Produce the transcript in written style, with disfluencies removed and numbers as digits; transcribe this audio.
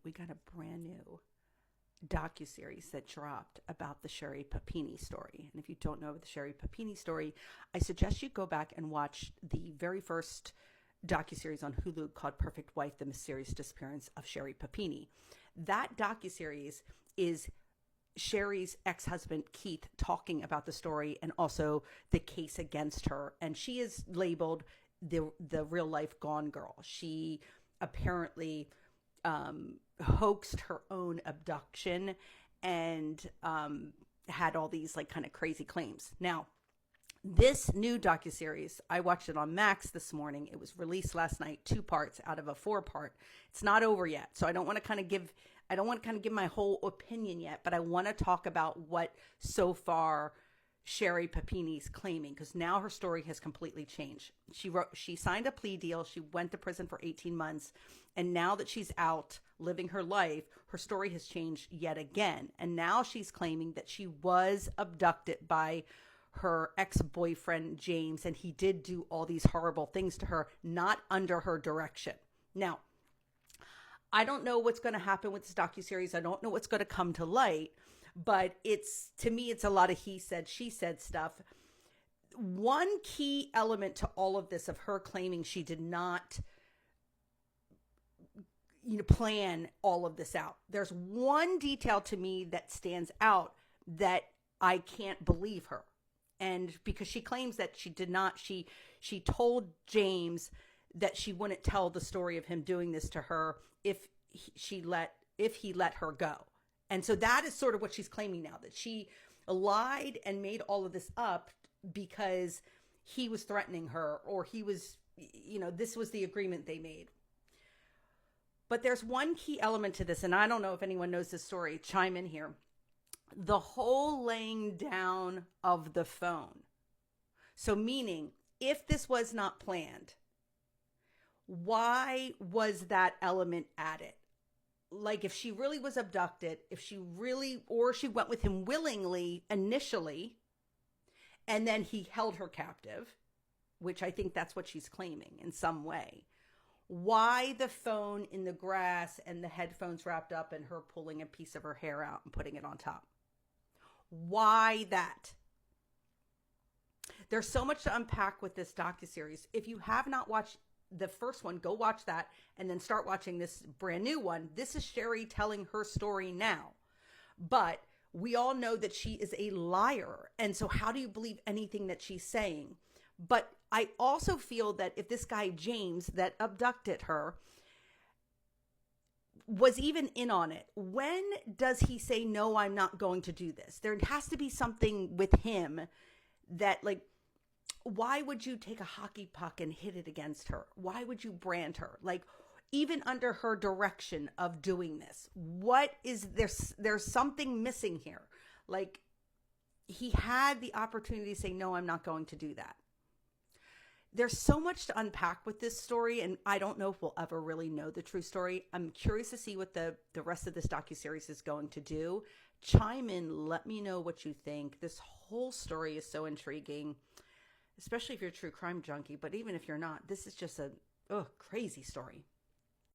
we got a brand new docuseries that dropped about the Sherri Papini story. And if you don't know the Sherri Papini story, I suggest you go back and watch the very first docuseries on Hulu called Perfect Wife, The Mysterious Disappearance of Sherri Papini. That docuseries is Sherri's ex-husband Keith talking about the story and also the case against her. And she is labeled the real life Gone Girl. She apparently hoaxed her own abduction and had all these like kind of crazy claims. Now, this new docuseries, I watched it on Max this morning. It was released last night, 2 parts out of a 4-part. It's not over yet, so I don't want to kind of give my whole opinion yet, but I want to talk about what so far Sherri Papini's claiming, because now her story has completely changed. She signed a plea deal. She went to prison for 18 months. And now that she's out living her life, her story has changed yet again. And now she's claiming that she was abducted by her ex-boyfriend, James, and he did do all these horrible things to her, not under her direction. Now, I don't know what's going to happen with this docuseries. I don't know what's going to come to light, but to me, it's a lot of he said, she said stuff. One key element to all of this of her claiming she did not plan all of this out. There's one detail to me that stands out that I can't believe her. And because she claims that she did not, she told James that she wouldn't tell the story of him doing this to her if he let her go. And so that is sort of what she's claiming now, that she lied and made all of this up because he was threatening her, or he was, this was the agreement they made. But there's one key element to this, and I don't know if anyone knows this story. Chime in here. The whole laying down of the phone. So meaning, if this was not planned, why was that element added? Like if she really was abducted, or she went with him willingly initially, and then he held her captive, which I think that's what she's claiming in some way. Why the phone in the grass and the headphones wrapped up and her pulling a piece of her hair out and putting it on top? Why that? There's so much to unpack with this docuseries. If you have not watched the first one, go watch that and then start watching this brand new one. This is Sherri telling her story now. But we all know that she is a liar. And so how do you believe anything that she's saying? But I also feel that if this guy, James, that abducted her, was even in on it, when does he say, no, I'm not going to do this? There has to be something with him that, like, why would you take a hockey puck and hit it against her? Why would you brand her? Like, even under her direction of doing this, what is there's something missing here. Like, he had the opportunity to say, no, I'm not going to do that. There's so much to unpack with this story, and I don't know if we'll ever really know the true story. I'm curious to see what the rest of this docuseries is going to do. Chime in, let me know what you think. This whole story is so intriguing, especially if you're a true crime junkie, but even if you're not, this is just a crazy story.